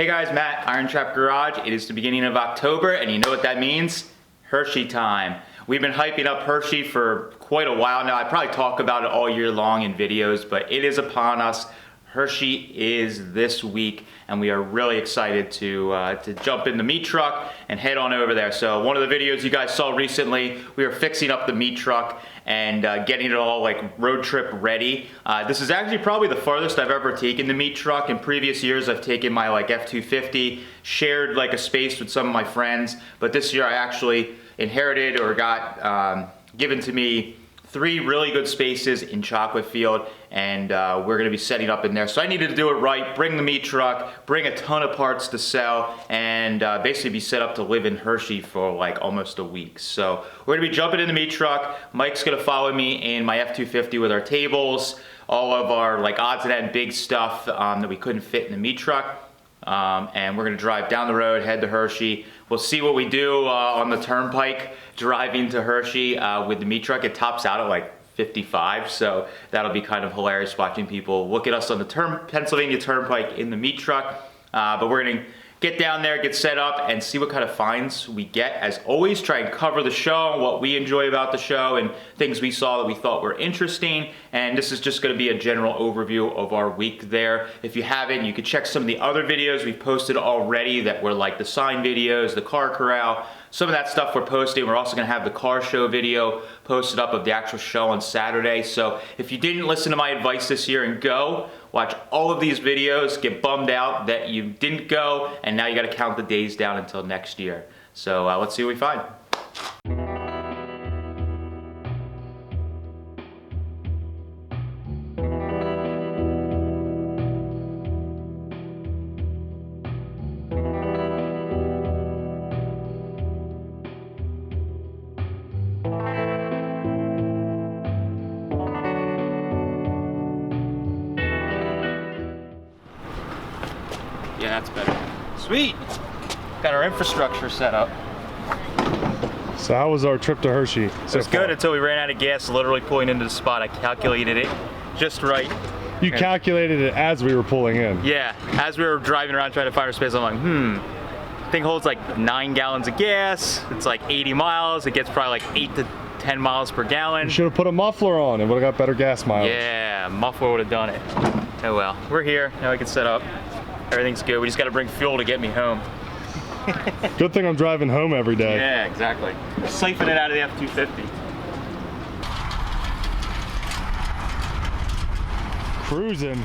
Hey guys, Matt, IronTrap Garage. It is the beginning of October, and you know what that means? Hershey time. We've been hyping up Hershey for quite a while now. I probably talk about it all year long in videos, but it is upon us. Hershey is this week, and we are really excited to jump in the meat truck and head on over there. So one of the videos you guys saw recently, we were fixing up the meat truck and getting it all like road trip ready. This is actually probably the farthest I've ever taken the meat truck. In previous years, I've taken my like F-250, shared like a space with some of my friends, but this year I actually inherited or got given to me 3 really good spaces in Chocolate Field, and we're gonna be setting up in there. So I needed to do it right, bring the meat truck, bring a ton of parts to sell, and basically be set up to live in Hershey for like almost a week. So we're gonna be jumping in the meat truck. Mike's gonna follow me in my F-250 with our tables, all of our like odds and ends big stuff that we couldn't fit in the meat truck. And we're gonna drive down the road, head to Hershey. We'll see what we do on the turnpike driving to Hershey with the meat truck. It tops out at like 55, so that'll be kind of hilarious watching people look at us on the Pennsylvania Turnpike in the meat truck. But we're gonna get down there, get set up, and see what kind of finds we get. As always, try and cover the show, what we enjoy about the show, and things we saw that we thought were interesting. And this is just gonna be a general overview of our week there. If you haven't, you can check some of the other videos we've posted already that were like the sign videos, the car corral, some of that stuff we're posting. We're also gonna have the car show video posted up of the actual show on Saturday. So if you didn't listen to my advice this year and go, watch all of these videos, get bummed out that you didn't go, and now you gotta count the days down until next year. So let's see what we find. Yeah, that's better. Sweet. Got our infrastructure set up. So how was our trip to Hershey? It was good until we ran out of gas literally pulling into the spot. I calculated it just right. You calculated it as we were pulling in? Yeah, as we were driving around trying to find our space, I'm like, thing holds like 9 gallons of gas. It's like 80 miles. It gets probably like 8 to 10 miles per gallon. You should have put a muffler on. It would have got better gas mileage. Yeah, muffler would have done it. Oh well, we're here. Now we can set up. Everything's good. We just got to bring fuel to get me home. Good thing I'm driving home every day. Yeah, exactly. Siphoning it out of the F-250. Cruising.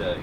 today.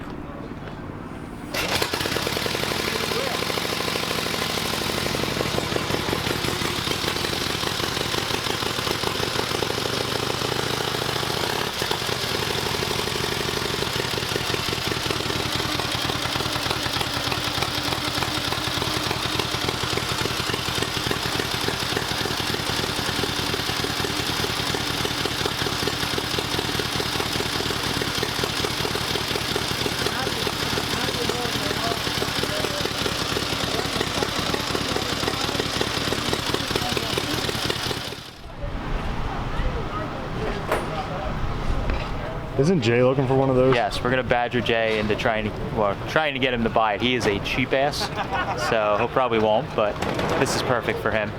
Isn't Jay looking for one of those? Yes, we're gonna badger Jay into trying to get him to buy it. He is a cheap ass, so he probably won't, but this is perfect for him.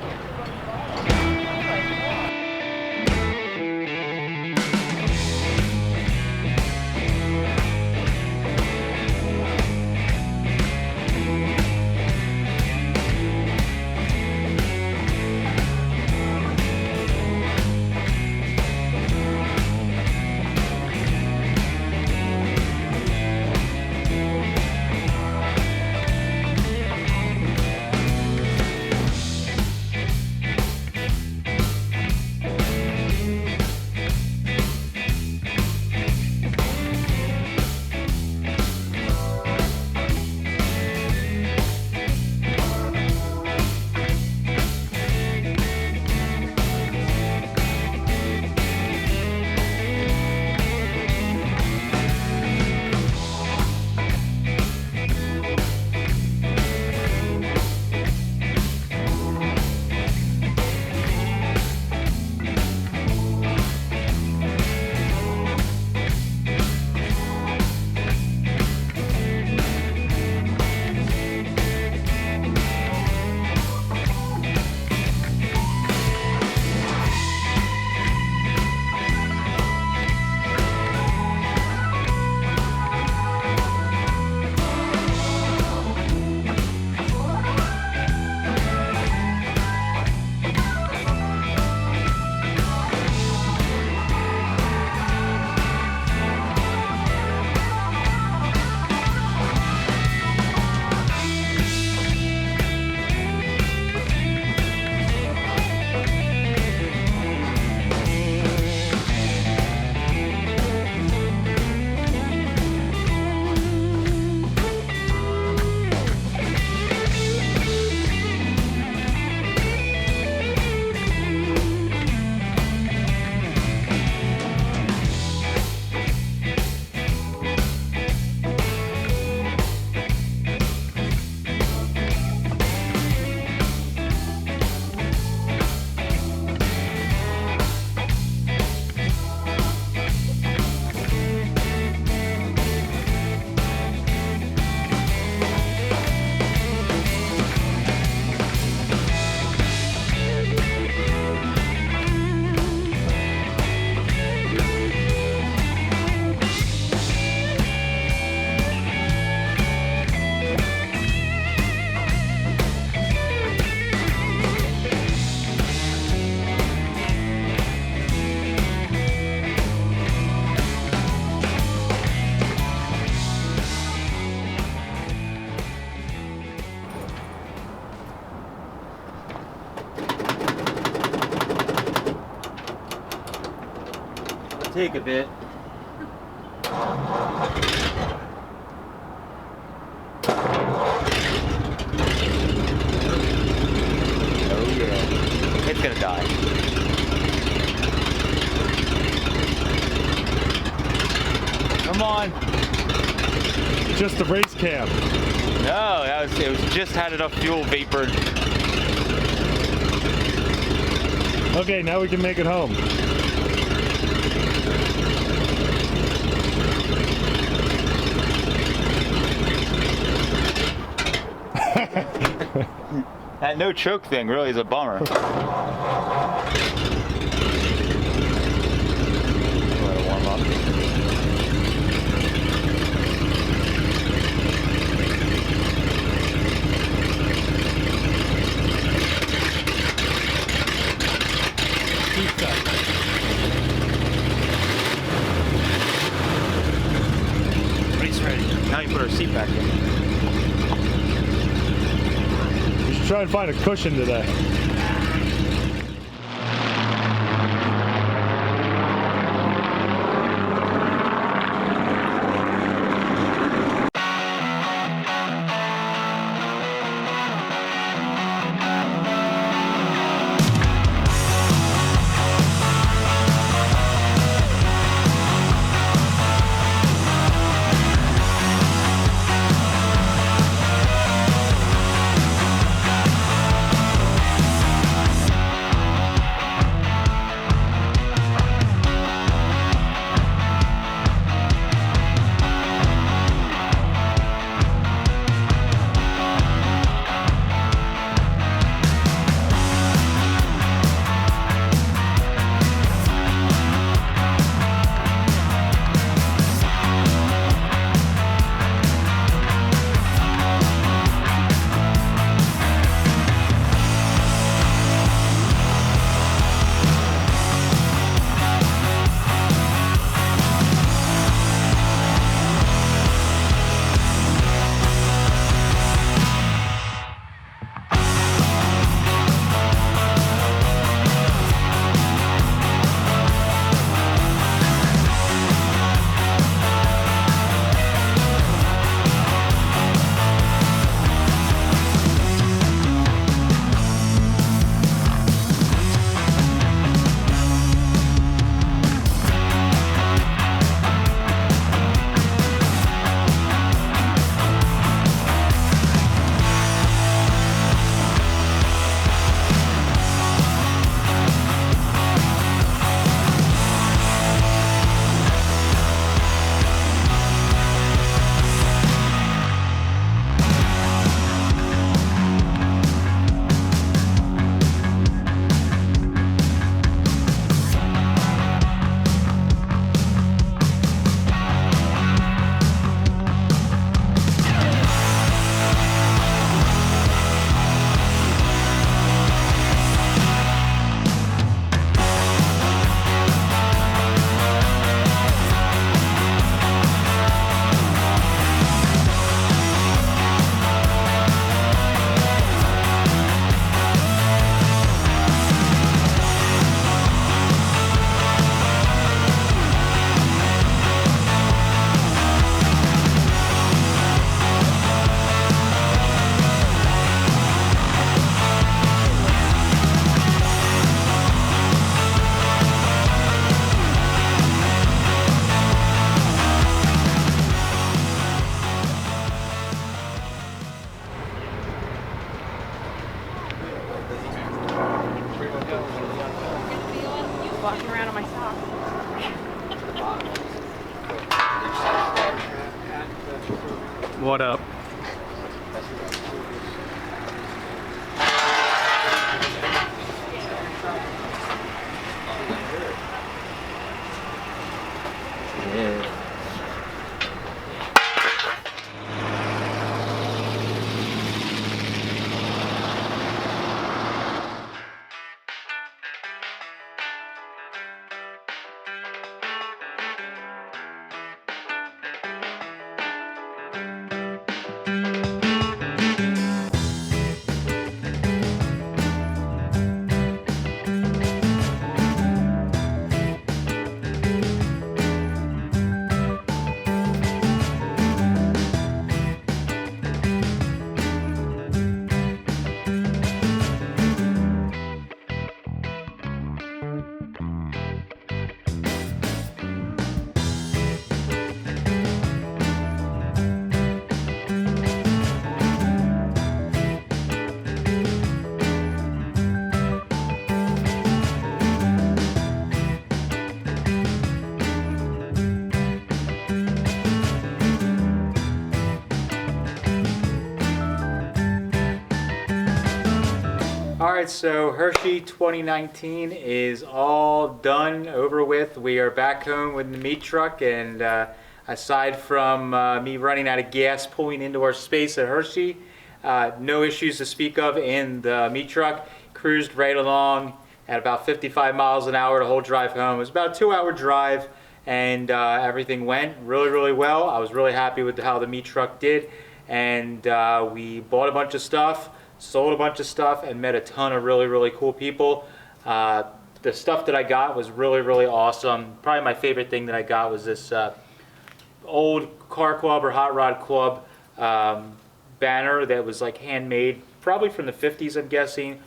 Take a bit. Oh yeah, it's gonna die. Come on. Just the race cam. No, it was just had enough fuel vapor. Okay, now we can make it home. That no choke thing really is a bummer. Let it warm up. Race ready. Now you put our seat back in. We should try and find a cushion today. Walking around on my socks. What up? Yeah. All right, so Hershey 2019 is all done, over with. We are back home with the meat truck, and aside from me running out of gas pulling into our space at Hershey, no issues to speak of in the meat truck. Cruised right along at about 55 miles an hour the whole drive home. It was about a 2-hour drive, and everything went really well. I was really happy with how the meat truck did, and we bought a bunch of stuff, sold a bunch of stuff, and met a ton of really cool people. The stuff that I got was really awesome. Probably my favorite thing that I got was this old car club or hot rod club banner that was like handmade, probably from the 50s, I'm guessing.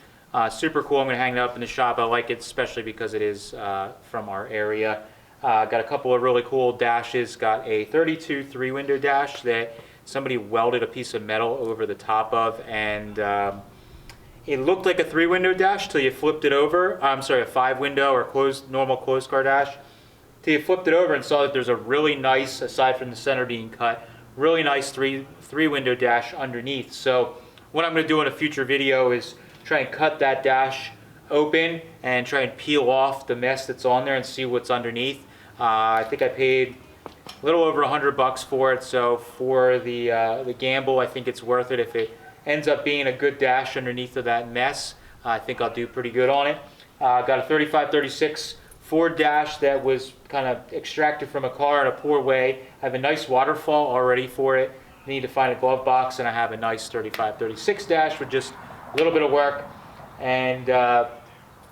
Super cool. I'm going to hang it up in the shop. I like it, especially because it is from our area. Got a couple of really cool dashes. Got a 32 3-window dash that somebody welded a piece of metal over the top of, and it looked like a 3-window dash till you flipped it over. I'm sorry, a 5-window or normal closed car dash. Till you flipped it over and saw that there's a really nice, aside from the center being cut, really nice three-window dash underneath. So what I'm going to do in a future video is try and cut that dash open and try and peel off the mess that's on there and see what's underneath. I think I paid a little over $100 for it, so for the gamble, I think it's worth it. If it ends up being a good dash underneath of that mess, I think I'll do pretty good on it. Got a 3536 Ford dash that was kind of extracted from a car in a poor way. I have a nice waterfall already for it. I need to find a glove box, and I have a nice 3536 dash with just a little bit of work. And got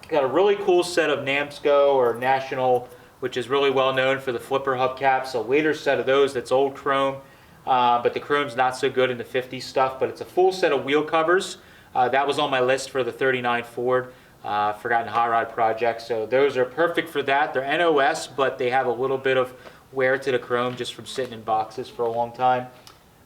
a really cool set of NAMSCO or National, which is really well known for the flipper hubcaps. A later set of those that's old chrome, but the chrome's not so good in the 50s stuff. But it's a full set of wheel covers. That was on my list for the 39 Ford Forgotten Hot Rod project. So those are perfect for that. They're NOS, but they have a little bit of wear to the chrome just from sitting in boxes for a long time.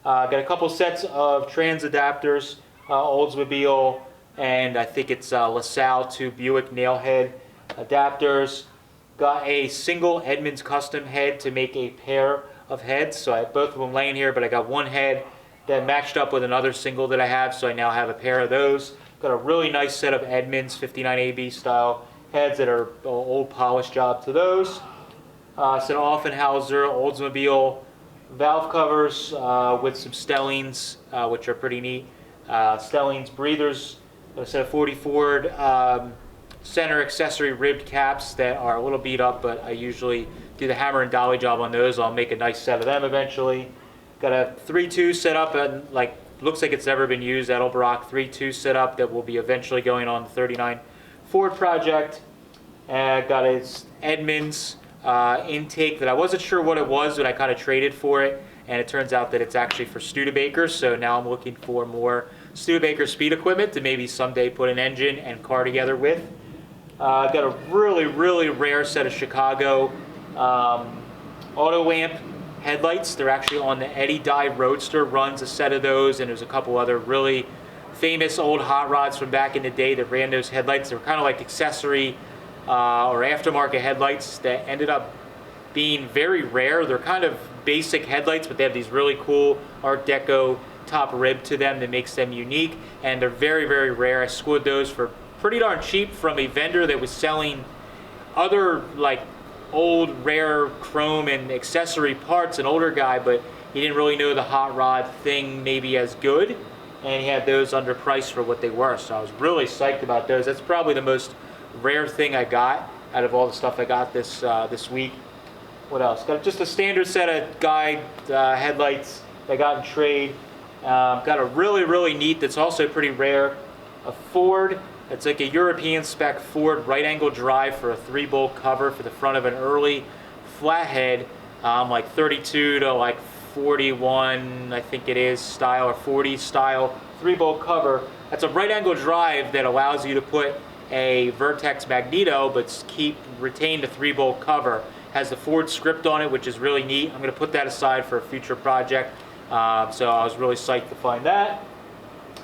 Got a couple sets of trans adapters, Oldsmobile, and I think it's LaSalle to Buick nailhead adapters. Got a single Edmunds custom head to make a pair of heads. So I have both of them laying here, but I got one head that matched up with another single that I have, so I now have a pair of those. Got a really nice set of Edmunds 59AB style heads that are old polish job to those. Some Offenhauser Oldsmobile valve covers with some Stellings, which are pretty neat. Stellings breathers, a set of 40 Ford center accessory ribbed caps that are a little beat up, but I usually do the hammer and dolly job on those. I'll make a nice set of them eventually. Got a 3.2 set up, and like looks like it's never been used. Edelbrock 3.2 set up that will be eventually going on the 39 Ford project. And got a Edmunds intake that I wasn't sure what it was, but I kind of traded for it, and it turns out that it's actually for Studebaker. So now I'm looking for more Studebaker speed equipment to maybe someday put an engine and car together with. Got a really rare set of Chicago auto lamp headlights. They're actually on the Eddie Dye Roadster, runs a set of those, and there's a couple other really famous old hot rods from back in the day that ran those headlights. They were kind of like accessory or aftermarket headlights that ended up being very rare. They're kind of basic headlights, but they have these really cool Art Deco top rib to them that makes them unique, and they're very rare. I scored those for pretty darn cheap from a vendor that was selling other like old rare chrome and accessory parts, an older guy, but he didn't really know the hot rod thing maybe as good, and he had those underpriced for what they were. So I was really psyched about those. That's probably the most rare thing I got out of all the stuff I got this week. What else? Got just a standard set of guide headlights that I got in trade. Got a really neat, that's also pretty rare, a Ford. It's like a European spec Ford right angle drive for a 3-bolt cover for the front of an early flathead, like 32 to like 41, I think it is, style, or 40 style 3-bolt cover. That's a right angle drive that allows you to put a Vertex Magneto but retain the 3-bolt cover. Has the Ford script on it, which is really neat. I'm going to put that aside for a future project. So I was really psyched to find that.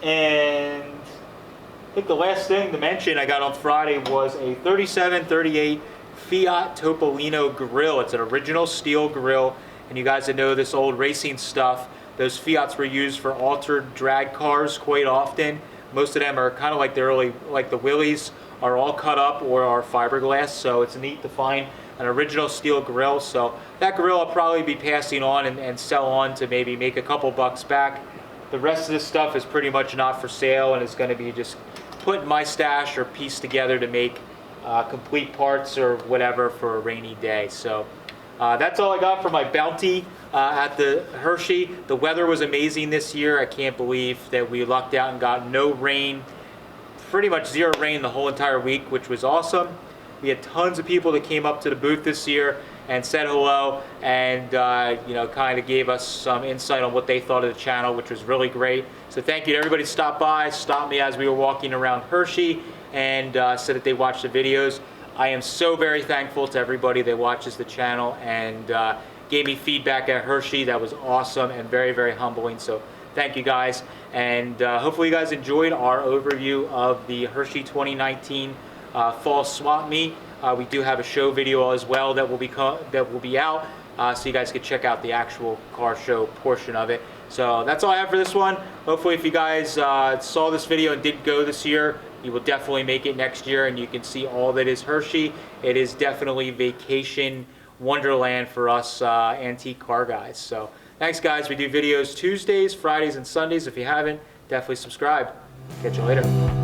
And I think the last thing to mention I got on Friday was a 3738 Fiat Topolino grill. It's an original steel grill, and you guys that know this old racing stuff, those Fiats were used for altered drag cars quite often. Most of them are kind of like the early, like the Willys, are all cut up or are fiberglass, so it's neat to find an original steel grill. So that grill I'll probably be passing on and sell on to maybe make a couple bucks back. The rest of this stuff is pretty much not for sale, and it's going to be just put in my stash or pieced together to make complete parts or whatever for a rainy day. So That's all I got for my bounty at the Hershey. The weather was amazing this year. I can't believe that we lucked out and got no rain, pretty much zero rain the whole entire week, which was awesome. We had tons of people that came up to the booth this year and said hello and you know, kind of gave us some insight on what they thought of the channel, which was really great. So thank you to everybody who stopped by, stopped me as we were walking around Hershey, and said that they watched the videos. I am so very thankful to everybody that watches the channel and gave me feedback at Hershey. That was awesome and very, very humbling. So thank you guys, and hopefully you guys enjoyed our overview of the Hershey 2019 fall swap meet. We do have a show video as well that will be out, so you guys can check out the actual car show portion of it. So that's all I have for this one. Hopefully if you guys saw this video and did go this year, you will definitely make it next year, and you can see all that is Hershey. It is definitely vacation wonderland for us antique car guys. So thanks guys. We do videos Tuesdays, Fridays, and Sundays. If you haven't, definitely subscribe. Catch you later.